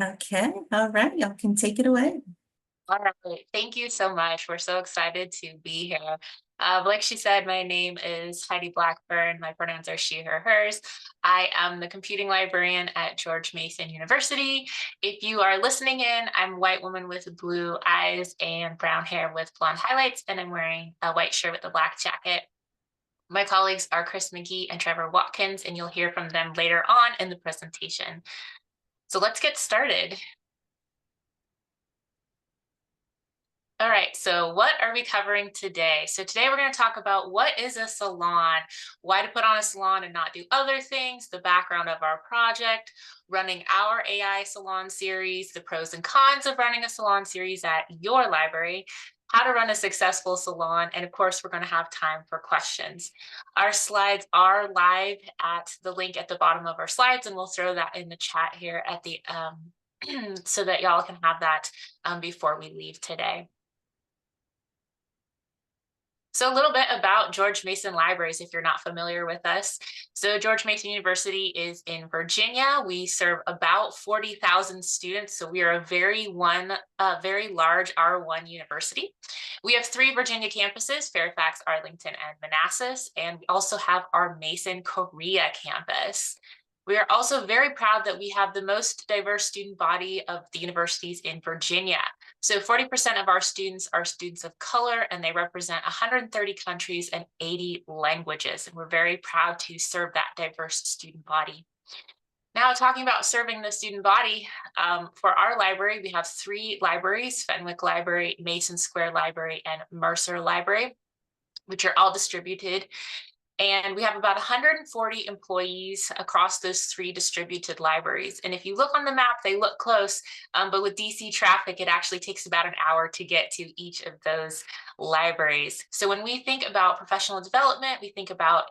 Okay, all right, y'all can take it away. All right. Thank you so much. We're so excited to be here. Like she said, my name is Heidi Blackburn. My pronouns are she, her, hers. I am the computing librarian at George Mason University. If you are listening in, I'm a white woman with blue eyes and brown hair with blonde highlights, and I'm wearing a white shirt with a black jacket. My colleagues are Chris Magee and Trevor Watkins, and you'll hear from them later on in the presentation. So let's get started. All right, so what are we covering today? So today we're going to talk about what is a salon, why to put on a salon and not do other things, the background of our project, running our AI Salon series, the pros and cons of running a salon series at your library, how to run a successful salon, and of course, we're going to have time for questions. Our slides are live at the link at the bottom of our slides, and we'll throw that in the chat here at the so that y'all can have that before we leave today. So a little bit about George Mason Libraries, if you're not familiar with us. So George Mason University is in Virginia. We serve about 40,000 students. So we are a very large R1 university. We have 3 Virginia campuses, Fairfax, Arlington, and Manassas. And we also have our Mason Korea campus. We are also very proud that we have the most diverse student body of the universities in Virginia. So 40% of our students are students of color, and they represent 130 countries and 80 languages. And we're very proud to serve that diverse student body. Now, talking about serving the student body, for our library, we have 3 libraries: Fenwick Library, Mason Square Library, and Mercer Library, which are all distributed. And we have about 140 employees across those 3 distributed libraries. And if you look on the map, they look close, but with DC traffic, it actually takes about an hour to get to each of those libraries. So when we think about professional development, we think about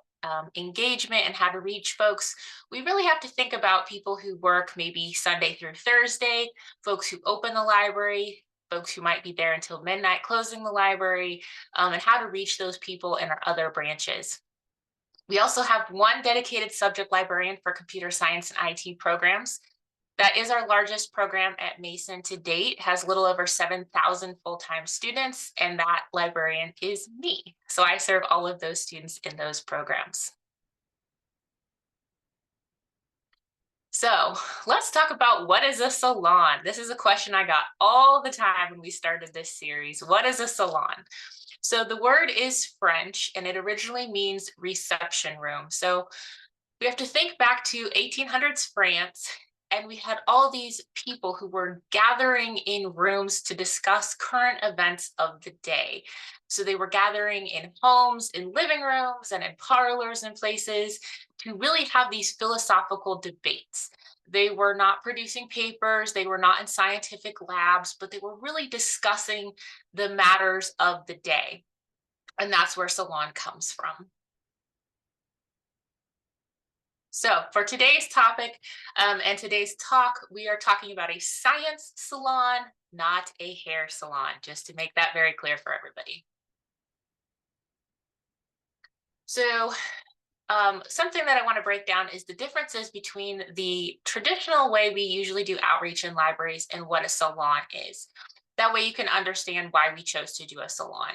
engagement and how to reach folks, we really have to think about people who work maybe Sunday through Thursday, folks who open the library, folks who might be there until midnight closing the library, and how to reach those people in our other branches. We also have 1 dedicated subject librarian for computer science and IT programs. That is our largest program at Mason to date, has a little over 7,000 full-time students, and that librarian is me. So I serve all of those students in those programs. So let's talk about what is a salon. This is a question I got all the time when we started this series. What is a salon? So the word is French, and it originally means reception room. So we have to think back to 1800s France, and we had all these people who were gathering in rooms to discuss current events of the day. So they were gathering in homes, in living rooms, and in parlors and places to really have these philosophical debates. They were not producing papers, they were not in scientific labs, but they were really discussing the matters of the day. And that's where salon comes from. So for today's topic and today's talk, we are talking about a science salon, not a hair salon, just to make that very clear for everybody. So something that I want to break down is the differences between the traditional way we usually do outreach in libraries and what a salon is. That way you can understand why we chose to do a salon.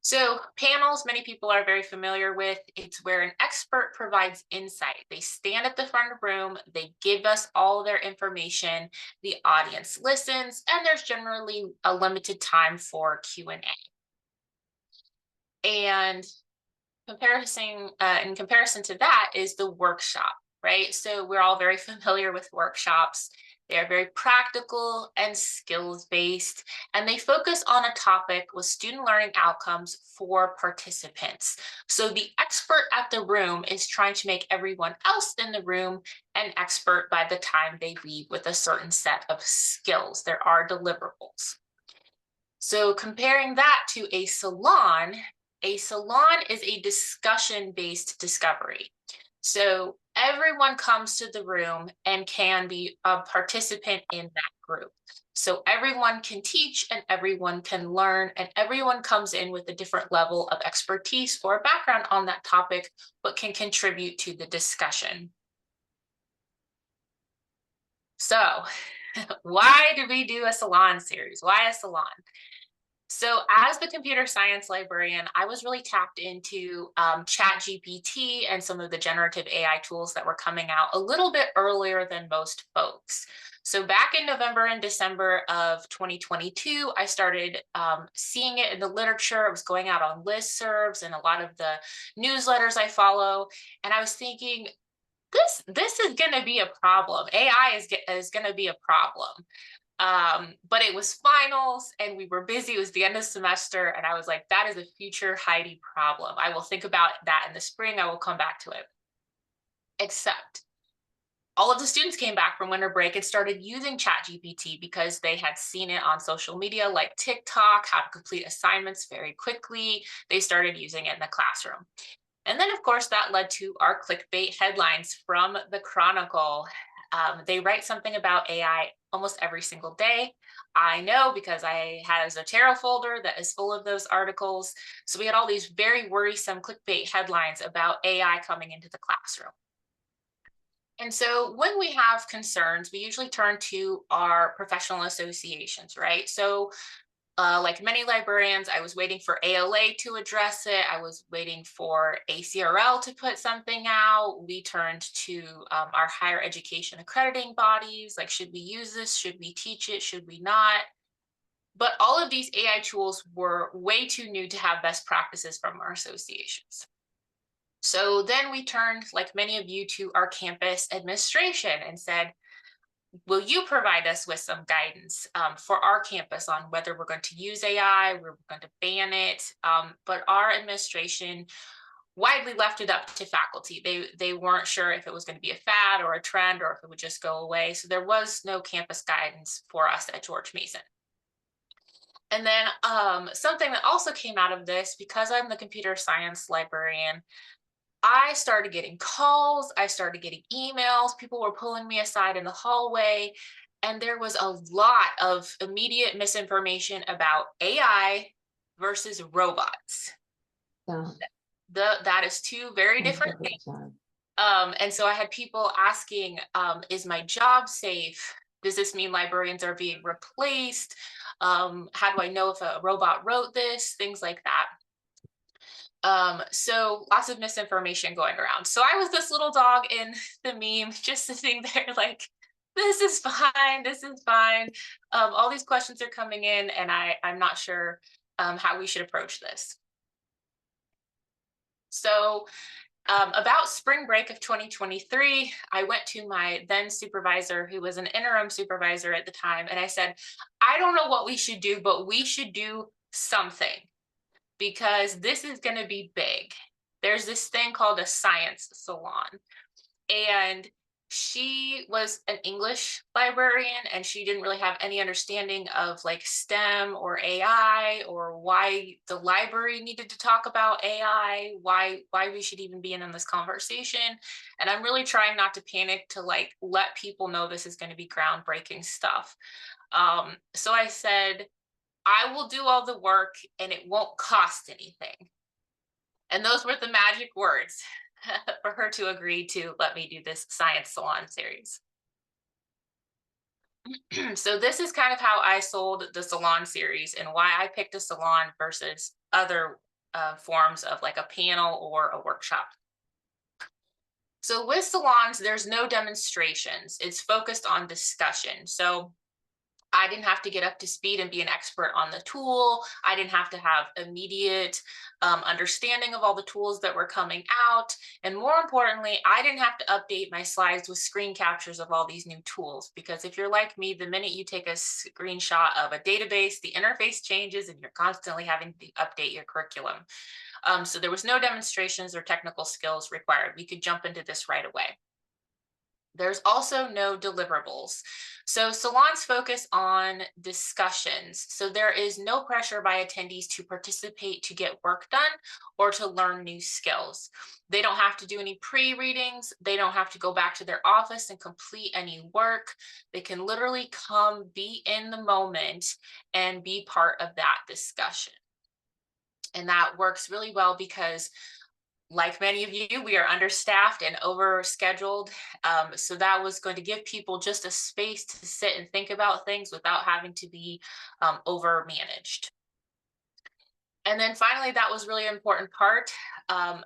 So panels, many people are very familiar with. It's where an expert provides insight. They stand at the front of the room, they give us all their information, the audience listens, and there's generally a limited time for Q&A. And in comparison to that is the workshop, right? So we're all very familiar with workshops. They are very practical and skills-based, and they focus on a topic with student learning outcomes for participants. So the expert at the room is trying to make everyone else in the room an expert by the time they leave with a certain set of skills. There are deliverables. So comparing that to a salon is a discussion-based discovery. So everyone comes to the room and can be a participant in that group. So everyone can teach and everyone can learn, and everyone comes in with a different level of expertise or background on that topic, but can contribute to the discussion. So Why did we do a salon series? Why a salon? So as the computer science librarian, I was really tapped into ChatGPT and some of the generative AI tools that were coming out a little bit earlier than most folks. So back in November and December of 2022, I started seeing it in the literature. It was going out on listservs and a lot of the newsletters I follow. And I was thinking, this is going to be a problem. AI is going to be a problem. But it was finals and we were busy. It was the end of the semester. And I was like, that is a future Heidi problem. I will think about that in the spring. I will come back to it. Except all of the students came back from winter break and started using ChatGPT because they had seen it on social media like TikTok, how to complete assignments very quickly. They started using it in the classroom. And then, of course, that led to our clickbait headlines from the Chronicle. They write something about AI almost every single day. I know because I had a Zotero folder that is full of those articles. So we had all these very worrisome clickbait headlines about AI coming into the classroom. And so when we have concerns, we usually turn to our professional associations, right? So like many librarians, I was waiting for ALA to address it. I was waiting for ACRL to put something out. We turned to our higher education accrediting bodies, like, should we use this? Should we teach it? Should we not? But all of these AI tools were way too new to have best practices from our associations. So then we turned, like many of you, to our campus administration and said, will you provide us with some guidance for our campus on whether we're going to use AI, we're going to ban it? But our administration widely left it up to faculty. They weren't sure if it was going to be a fad or a trend or if it would just go away. So there was no campus guidance for us at George Mason. And then something that also came out of this, because I'm the computer science librarian, I started getting calls, I started getting emails, people were pulling me aside in the hallway, and there was a lot of immediate misinformation about AI versus robots. Yeah. That is two very different things. And so I had people asking, is my job safe? Does this mean librarians are being replaced? How do I know if a robot wrote this? Things like that. So lots of misinformation going around. So I was this little dog in the meme, just sitting there like, this is fine, this is fine. All these questions are coming in and I'm not sure how we should approach this. So about spring break of 2023, I went to my then supervisor, who was an interim supervisor at the time, and I said, I don't know what we should do, but we should do something, because this is going to be big. There's this thing called a science salon. And she was an English librarian and she didn't really have any understanding of like STEM or AI or why the library needed to talk about AI, why we should even be in this conversation. And I'm really trying not to panic, to like let people know this is going to be groundbreaking stuff. So I said, I will do all the work and it won't cost anything. And those were the magic words for her to agree to let me do this science salon series. So this is kind of how I sold the salon series and why I picked a salon versus other forms of like a panel or a workshop. So with salons, there's no demonstrations. It's focused on discussion. So I didn't have to get up to speed and be an expert on the tool. I didn't have to have immediate understanding of all the tools that were coming out. And more importantly, I didn't have to update my slides with screen captures of all these new tools. Because if you're like me, the minute you take a screenshot of a database, the interface changes and you're constantly having to update your curriculum. So there was no demonstrations or technical skills required. We could jump into this right away. There's also no deliverables. So salons focus on discussions. So there is no pressure by attendees to participate to get work done or to learn new skills. They don't have to do any pre-readings. They don't have to go back to their office and complete any work. They can literally come, be in the moment, and be part of that discussion. And that works really well because like many of you, we are understaffed and overscheduled. So that was going to give people just a space to sit and think about things without having to be over managed. And then finally, that was really an important part.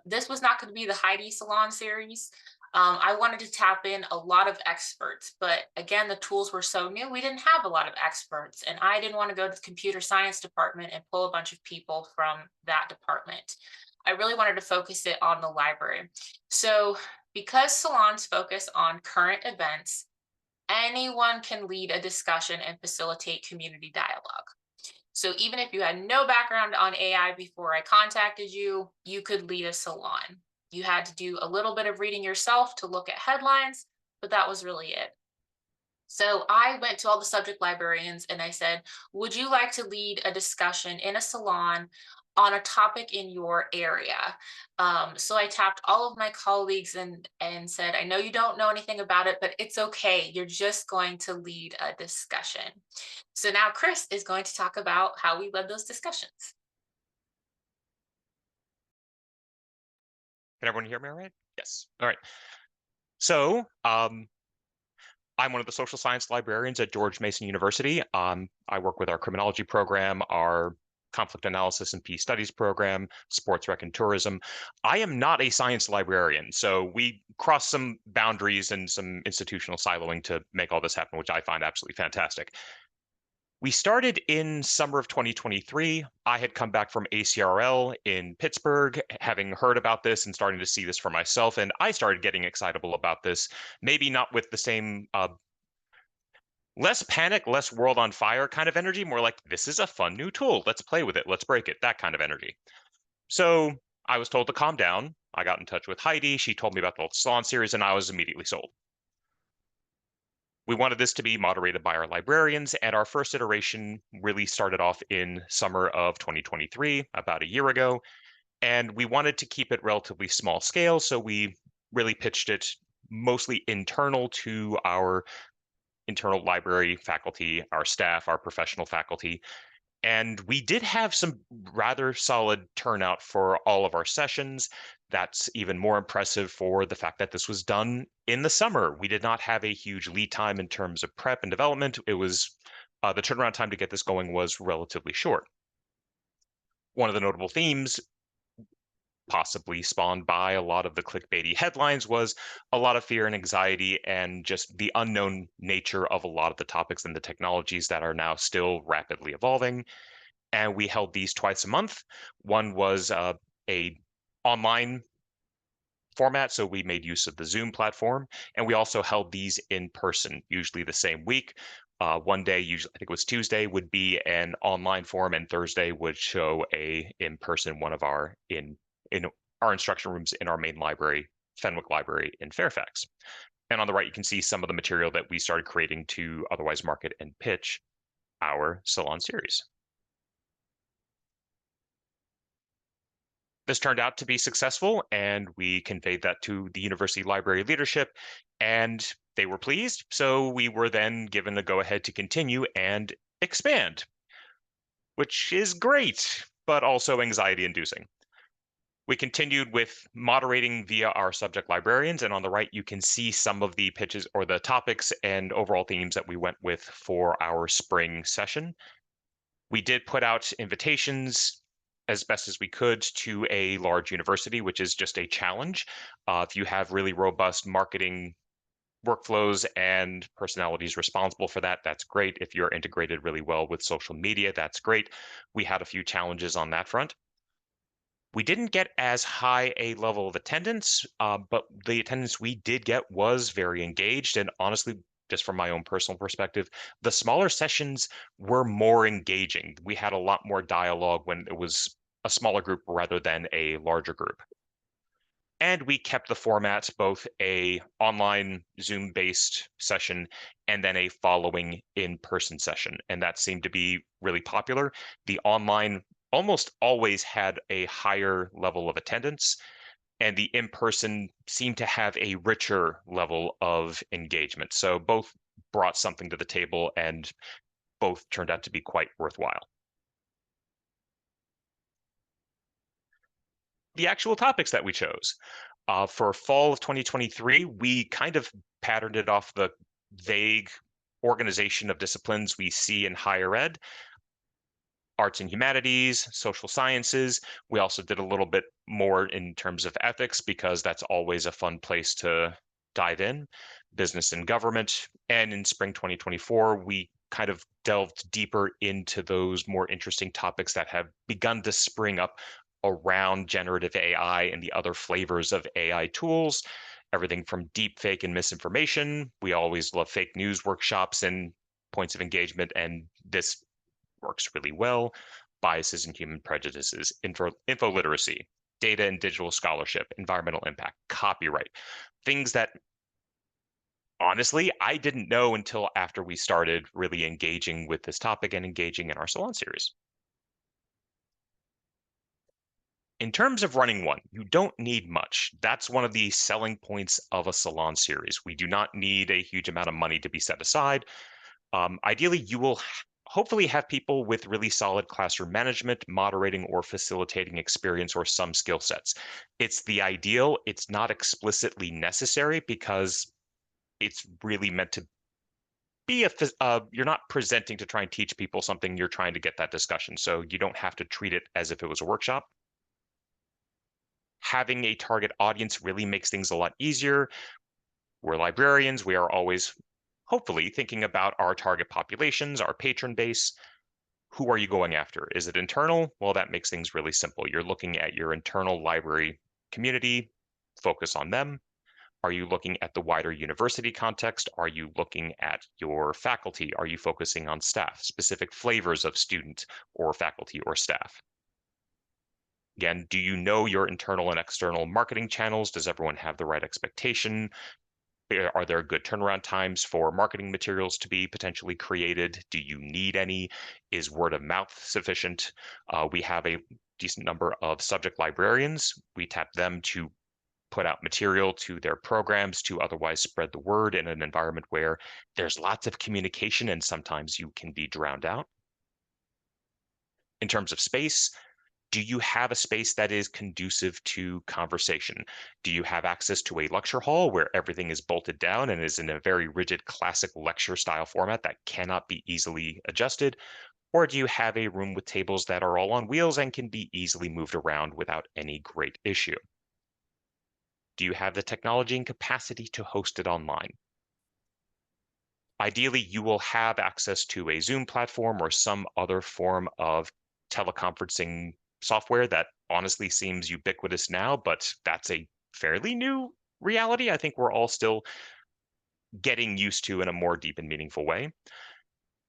This was not going to be the Heidi Salon series. I wanted to tap in a lot of experts, but again, the tools were so new, we didn't have a lot of experts. And I didn't want to go to the computer science department and pull a bunch of people from that department. I really wanted to focus it on the library. So because salons focus on current events, anyone can lead a discussion and facilitate community dialogue. So even if you had no background on AI before I contacted you, you could lead a salon. You had to do a little bit of reading yourself to look at headlines, but that was really it. So I went to all the subject librarians and I said, would you like to lead a discussion in a salon on a topic in your area? So I tapped all of my colleagues and said, I know you don't know anything about it, but it's okay. You're just going to lead a discussion. So now Chris is going to talk about how we led those discussions. Can everyone hear me all right? Yes. All right. So I'm one of the social science librarians at George Mason University. I work with our criminology program, our conflict analysis and peace studies program, sports rec and tourism. I am not a science librarian, so we cross some boundaries and some institutional siloing to make all this happen, which I find absolutely fantastic. We started in summer of 2023. I had come back from ACRL in Pittsburgh, having heard about this and starting to see this for myself. And I started getting excitable about this, maybe not with the same less panic, less world on fire kind of energy, more like, this is a fun new tool. Let's play with it. Let's break it. That kind of energy. So I was told to calm down. I got in touch with Heidi. She told me about the Salon series, and I was immediately sold. We wanted this to be moderated by our librarians, and our first iteration really started off in summer of 2023, about a year ago, and we wanted to keep it relatively small scale, so we really pitched it mostly internal to our internal library faculty, our staff, our professional faculty, and we did have some rather solid turnout for all of our sessions. That's even more impressive for the fact that this was done in the summer. We did not have a huge lead time in terms of prep and development. It was the turnaround time to get this going was relatively short. One of the notable themes, possibly spawned by a lot of the clickbaity headlines, was a lot of fear and anxiety and just the unknown nature of a lot of the topics and the technologies that are now still rapidly evolving. And we held these twice a month. One was a online format, so we made use of the Zoom platform, and we also held these in person, usually the same week. One day, usually I think it was Tuesday, would be an online form, and Thursday would show a in-person one of our in our instruction rooms in our main library, Fenwick Library in Fairfax. And on the right, you can see some of the material that we started creating to otherwise market and pitch our Salon series. This turned out to be successful, and we conveyed that to the university library leadership, and they were pleased. So we were then given a go-ahead to continue and expand, which is great, but also anxiety-inducing. We continued with moderating via our subject librarians, and on the right, you can see some of the pitches or the topics and overall themes that we went with for our spring session. We did put out invitations as best as we could to a large university, which is just a challenge. If you have really robust marketing workflows and personalities responsible for that, that's great. If you're integrated really well with social media, that's great. We had a few challenges on that front. We didn't get as high a level of attendance, but the attendance we did get was very engaged. And honestly, just from my own personal perspective, the smaller sessions were more engaging. We had a lot more dialogue when it was a smaller group rather than a larger group. And we kept the format both a online Zoom-based session and then a following in-person session. And that seemed to be really popular. The online almost always had a higher level of attendance, and the in-person seemed to have a richer level of engagement. So both brought something to the table, and both turned out to be quite worthwhile. the actual topics that we chose. For fall of 2023, we kind of patterned it off the vague organization of disciplines we see in higher ed: arts and humanities, social sciences. We also did a little bit more in terms of ethics because that's always a fun place to dive in, business and government. And in spring 2024, we kind of delved deeper into those more interesting topics that have begun to spring up around generative AI and the other flavors of AI tools. Everything from deep fake and misinformation. We always love fake news workshops and points of engagement, and this works really well: biases and human prejudices, info literacy, data and digital scholarship, environmental impact, copyright, things that honestly I didn't know until after we started really engaging with this topic and engaging in our Salon series. In terms of running one, you don't need much. That's one of the selling points of a Salon series. We do not need a huge amount of money to be set aside. Ideally, you will hopefully have people with really solid classroom management, moderating, or facilitating experience, or some skill sets. It's the ideal. It's not explicitly necessary because it's really meant to be you're not presenting to try and teach people something, you're trying to get that discussion. So you don't have to treat it as if it was a workshop. Having a target audience really makes things a lot easier. We're librarians. We are always hopefully thinking about our target populations, our patron base. Who are you going after? Is it internal? Well, that makes things really simple. You're looking at your internal library community, focus on them. Are you looking at the wider university context? Are you looking at your faculty? Are you focusing on staff, specific flavors of student or faculty or staff? Again, do you know your internal and external marketing channels? Does everyone have the right expectation? Are there good turnaround times for marketing materials to be potentially created? Do you need any? Is word of mouth sufficient? We have a decent number of subject librarians. We tap them to put out material to their programs to otherwise spread the word in an environment where there's lots of communication and sometimes you can be drowned out. In terms of space, do you have a space that is conducive to conversation? Do you have access to a lecture hall where everything is bolted down and is in a very rigid classic lecture style format that cannot be easily adjusted? Or do you have a room with tables that are all on wheels and can be easily moved around without any great issue? Do you have the technology and capacity to host it online? Ideally, you will have access to a Zoom platform or some other form of teleconferencing software that honestly seems ubiquitous now, but that's a fairly new reality I think we're all still getting used to in a more deep and meaningful way.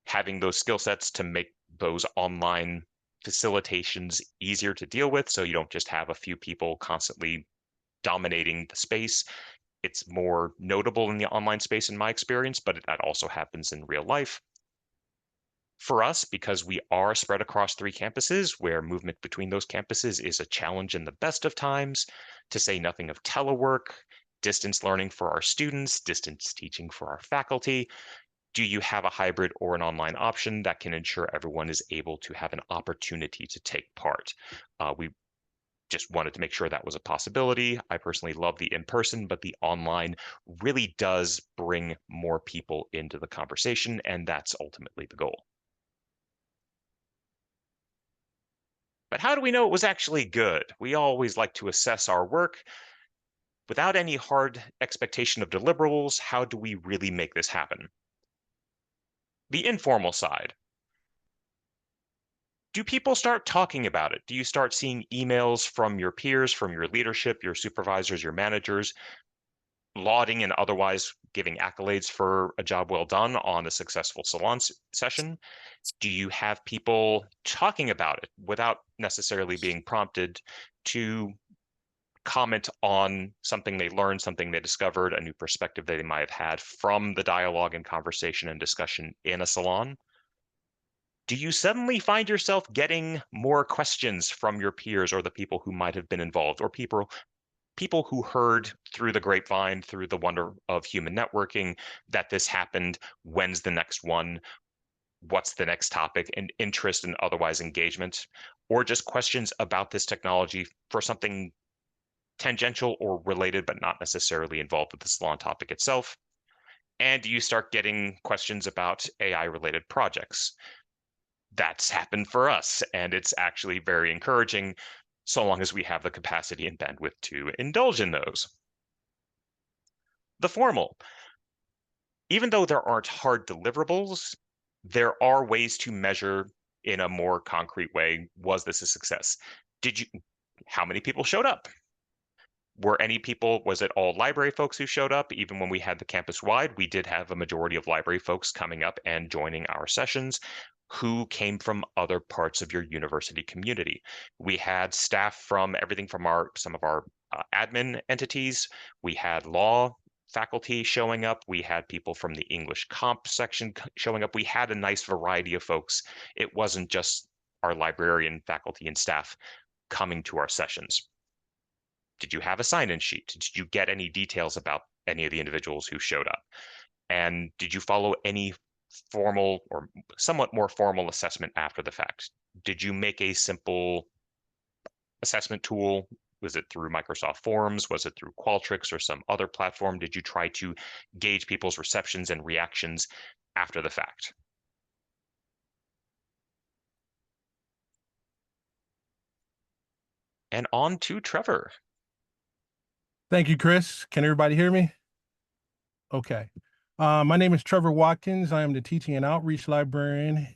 Having those skill sets to make those online facilitations easier to deal with, so you don't just have a few people constantly dominating the space. It's more notable in the online space in my experience, but that also happens in real life. For us, because we are spread across 3 campuses where movement between those campuses is a challenge in the best of times, to say nothing of telework, distance learning for our students, distance teaching for our faculty. Do you have a hybrid or an online option that can ensure everyone is able to have an opportunity to take part? We just wanted to make sure that was a possibility. I personally love the in-person, but the online really does bring more people into the conversation, and that's ultimately the goal. But how do we know it was actually good? We always like to assess our work. Without any hard expectation of deliverables, how do we really make this happen? The informal side. Do people start talking about it? Do you start seeing emails from your peers, from your leadership, your supervisors, your managers, lauding and otherwise giving accolades for a job well done on a successful salon session? Do you have people talking about it without necessarily being prompted to comment on something they learned, something they discovered, a new perspective that they might have had from the dialogue and conversation and discussion in a salon? Do you suddenly find yourself getting more questions from your peers or the people who might have been involved, or people who heard through the grapevine, through the wonder of human networking, that this happened? When's the next one? What's the next topic? And interest and otherwise engagement. or just questions about this technology for something tangential or related, but not necessarily involved with the salon topic itself. And you start getting questions about AI related projects. That's happened for us, and it's actually very encouraging so long as we have the capacity and bandwidth to indulge in those. The formal. Even though there aren't hard deliverables, there are ways to measure in a more concrete way, was this a success? How many people showed up? Was it all library folks who showed up? Even when we had the campus wide, we did have a majority of library folks coming up and joining our sessions who came from other parts of your university community. We had staff from everything from some of our admin entities. We had law faculty showing up. We had people from the English comp section showing up. We had a nice variety of folks. It wasn't just our librarian faculty and staff coming to our sessions. Did you have a sign-in sheet? Did you get any details about any of the individuals who showed up? And did you follow any formal or somewhat more formal assessment after the fact? Did you make a simple assessment tool? Was it through Microsoft Forms? Was it through Qualtrics or some other platform? Did you try to gauge people's receptions and reactions after the fact? And on to Trevor. Thank you, Chris. Can everybody hear me? Okay. My name is Trevor Watkins. I am the teaching and outreach librarian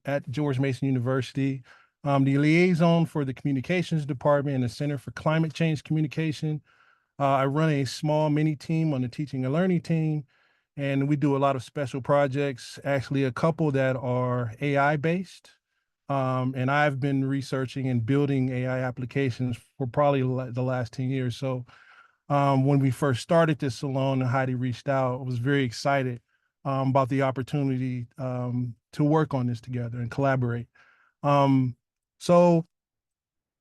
at George Mason University. I'm the liaison for the communications department and the Center for Climate Change Communication. I run a small mini team on the teaching and learning team, and we do a lot of special projects, actually a couple that are AI based. And I've been researching and building AI applications for probably the last 10 years. So when we first started this salon and Heidi reached out, I was very excited about the opportunity to work on this together and collaborate. So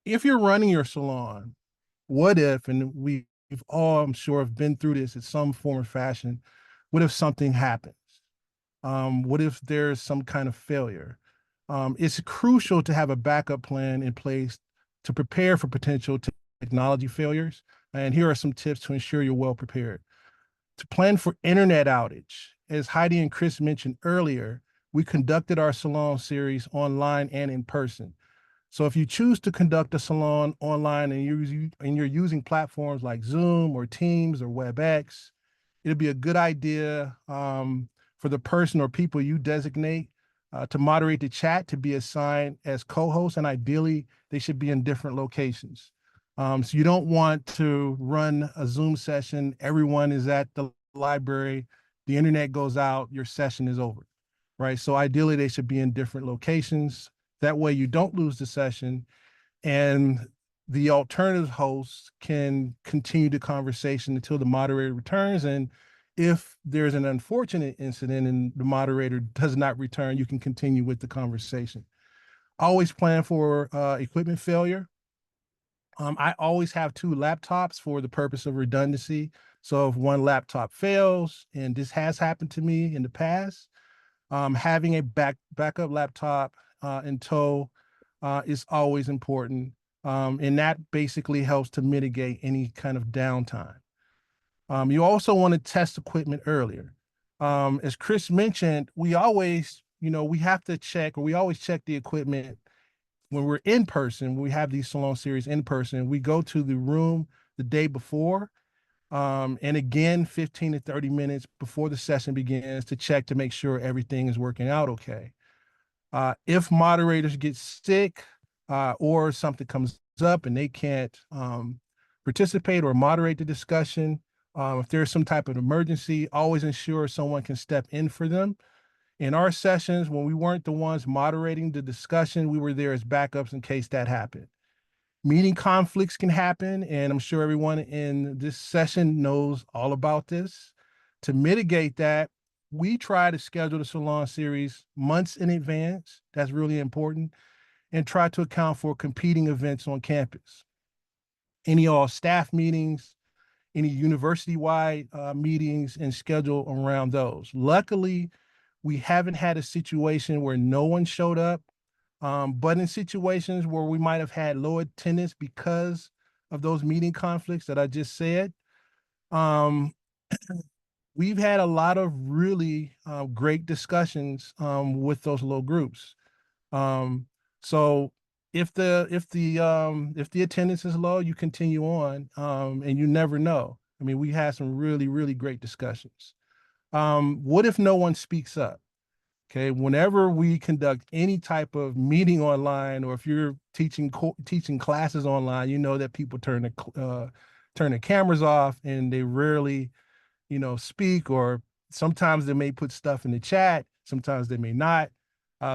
if you're running your salon, what if, and we've all, I'm sure, have been through this in some form or fashion, what if something happens? What if there's some kind of failure? It's crucial to have a backup plan in place to prepare for potential technology failures. And here are some tips to ensure you're well prepared. To plan for internet outage. As Heidi and Chris mentioned earlier, we conducted our salon series online and in person. So if you choose to conduct a salon online and you're using platforms like Zoom or Teams or WebEx, it'd be a good idea for the person or people you designate to moderate the chat to be assigned as co-hosts, and ideally they should be in different locations. So you don't want to run a Zoom session, everyone is at the library, the internet goes out, your session is over, right? So ideally they should be in different locations. That way you don't lose the session and the alternative hosts can continue the conversation until the moderator returns. And if there's an unfortunate incident and the moderator does not return, you can continue with the conversation. Always plan for equipment failure. I always have 2 laptops for the purpose of redundancy. So if one laptop fails, and this has happened to me in the past, having a backup laptop in tow is always important. And that basically helps to mitigate any kind of downtime. You also want to test equipment earlier. As Chris mentioned, we always check the equipment when we're in person. When we have these salon series in person, we go to the room the day before. And again, 15 to 30 minutes before the session begins to check to make sure everything is working out okay. If moderators get sick or something comes up and they can't participate or moderate the discussion, if there's some type of emergency, always ensure someone can step in for them. In our sessions, when we weren't the ones moderating the discussion, we were there as backups in case that happened. Meeting conflicts can happen, and I'm sure everyone in this session knows all about this. To mitigate that, we try to schedule the salon series months in advance. That's really important. And try to account for competing events on campus. Any all staff meetings, any university-wide meetings, and schedule around those. Luckily, we haven't had a situation where no one showed up, But in situations where we might have had low attendance because of those meeting conflicts that I just said, um, we've had a lot of really great discussions with those little groups. So if the attendance is low, you continue on, and you never know. I mean, we had some really, really great discussions. What if no one speaks up? Okay, whenever we conduct any type of meeting online, or if you're teaching classes online, you know that people turn the cameras off and they rarely, speak, or sometimes they may put stuff in the chat, sometimes they may not.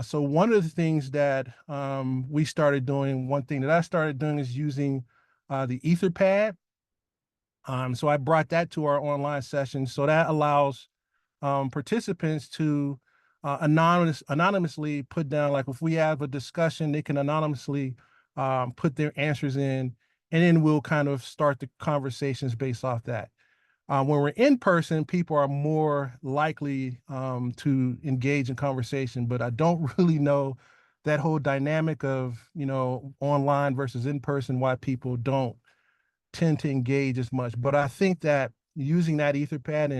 So one of the things that we started doing, one thing that I started doing is using the Etherpad. So I brought that to our online session. So that allows participants to anonymously put down, like if we have a discussion, they can anonymously put their answers in, and then we'll kind of start the conversations based off that. When we're in person, people are more likely to engage in conversation, but I don't really know that whole dynamic of, online versus in person, why people don't tend to engage as much. But I think that using that Etherpad,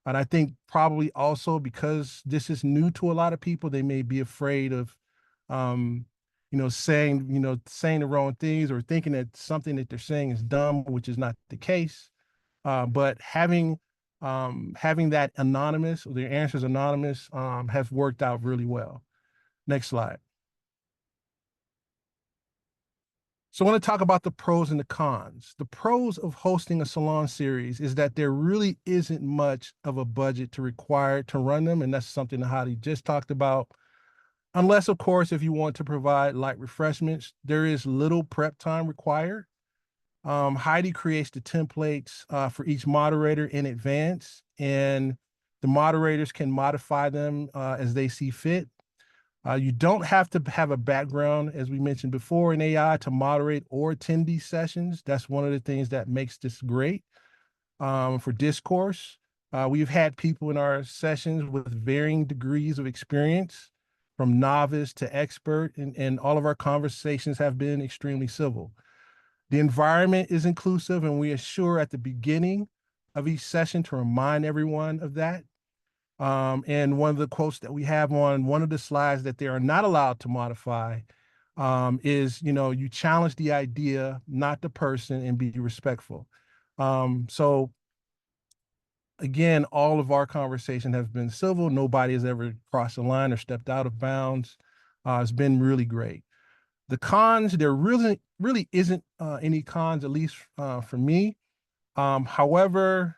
and I think probably also because this is new to a lot of people, they may be afraid of, saying the wrong things, or thinking that something that they're saying is dumb, which is not the case. But having that anonymous, or their answers anonymous, has worked out really well. Next slide. So I want to talk about the pros and the cons. The pros of hosting a salon series is that there really isn't much of a budget to require to run them, and that's something that Heidi just talked about. Unless, of course, if you want to provide light refreshments, there is little prep time required. Heidi creates the templates for each moderator in advance, and the moderators can modify them as they see fit. You don't have to have a background, as we mentioned before, in AI to moderate or attend these sessions. That's one of the things that makes this great. For Discourse, we've had people in our sessions with varying degrees of experience, from novice to expert, and all of our conversations have been extremely civil. The environment is inclusive, and we assure at the beginning of each session to remind everyone of that. And one of the quotes that we have on one of the slides that they are not allowed to modify is, you challenge the idea, not the person, and be respectful. So again, all of our conversation has been civil. Nobody has ever crossed the line or stepped out of bounds. It's been really great. The cons, there really isn't any cons, at least for me. However,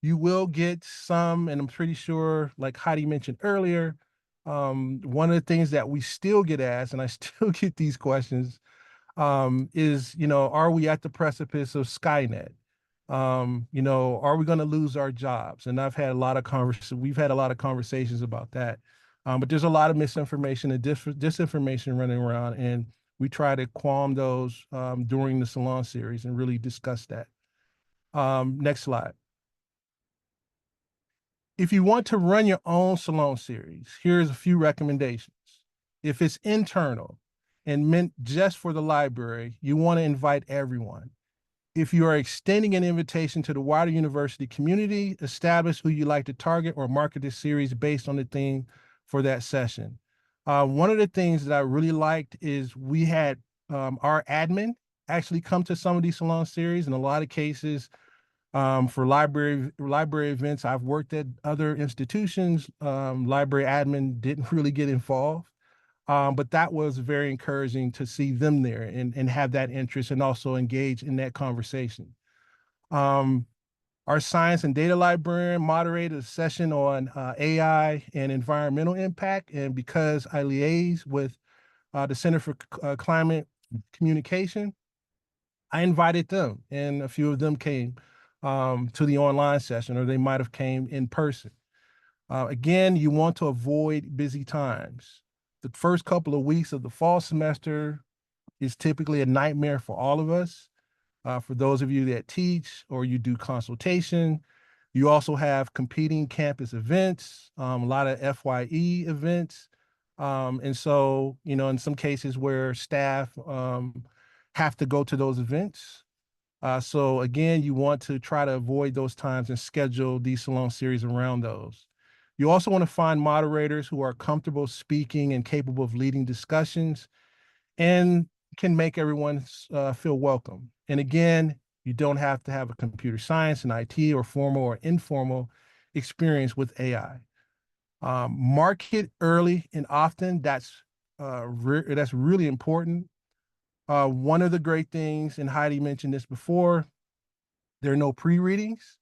you will get some, and I'm pretty sure, like Heidi mentioned earlier, one of the things that we still get asked, and I still get these questions, is, are we at the precipice of Skynet? Are we going to lose our jobs? And we've had a lot of conversations about that. But there's a lot of misinformation and disinformation running around, and we try to qualm those during the Salon series and really discuss that. Next slide. If you want to run your own Salon series, here's a few recommendations. If it's internal and meant just for the library, you want to invite everyone. If you are extending an invitation to the wider university community, establish who you like to target or market this series based on the theme for that session. One of the things that I really liked is we had our admin actually come to some of these Salon series. In a lot of cases, for library events, I've worked at other institutions, library admin didn't really get involved. But that was very encouraging to see them there and have that interest and also engage in that conversation. Our science and data librarian moderated a session on AI and environmental impact. And because I liaise with the Center for Climate Communication, I invited them, and a few of them came to the online session, or they might have came in person. Again, you want to avoid busy times. The first couple of weeks of the fall semester is typically a nightmare for all of us. For those of you that teach or you do consultation, you also have competing campus events, a lot of FYE events, And so, in some cases where staff have to go to those events. So again, you want to try to avoid those times and schedule these salon series around those. You also want to find moderators who are comfortable speaking and capable of leading discussions and can make everyone feel welcome. And again, you don't have to have a computer science and IT or formal or informal experience with AI. Market early and often. That's really important. One of the great things, and Heidi mentioned this before, there are no pre-readings.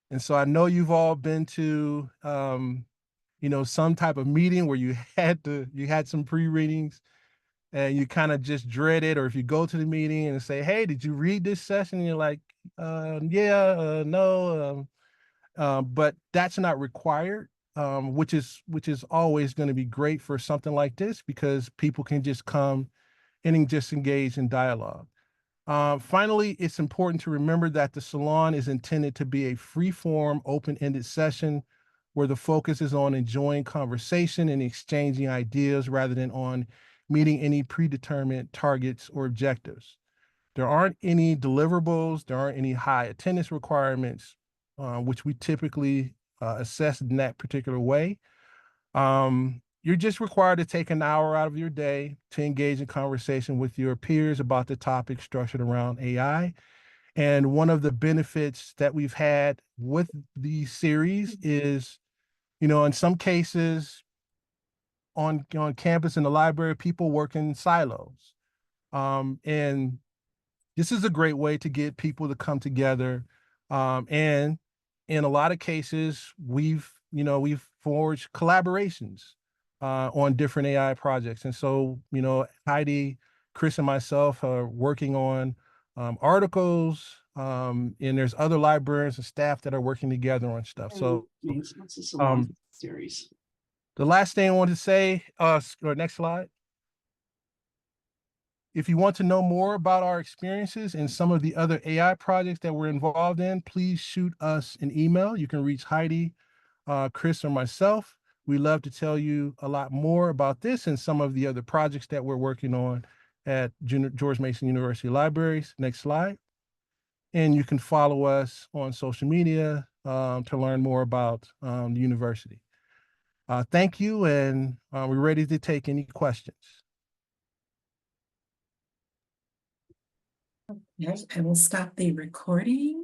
And so I know you've all been to, some type of meeting where you had some pre-readings and you kind of just dread it. Or if you go to the meeting and say, hey, did you read this session? And you're like, no. But that's not required, which is always going to be great for something like this, because people can just come and just engage in dialogue. Finally, it's important to remember that the salon is intended to be a free-form, open-ended session where the focus is on enjoying conversation and exchanging ideas rather than on meeting any predetermined targets or objectives. There aren't any deliverables, there aren't any high attendance requirements, which we typically assess in that particular way. You're just required to take an hour out of your day to engage in conversation with your peers about the topic structured around AI. And one of the benefits that we've had with these series is, in some cases on campus in the library, people work in silos. And this is a great way to get people to come together. And in a lot of cases, we've forged collaborations on different AI projects. And so, Heidi, Chris, and myself are working on articles, and there's other librarians and staff that are working together on stuff. So series. The last thing I want to say, or next slide. If you want to know more about our experiences and some of the other AI projects that we're involved in, please shoot us an email. You can reach Heidi, Chris, or myself. We love to tell you a lot more about this and some of the other projects that we're working on at George Mason University Libraries. Next slide. And you can follow us on social media to learn more about the university. Thank you, and we're ready to take any questions. Yes, I will stop the recording.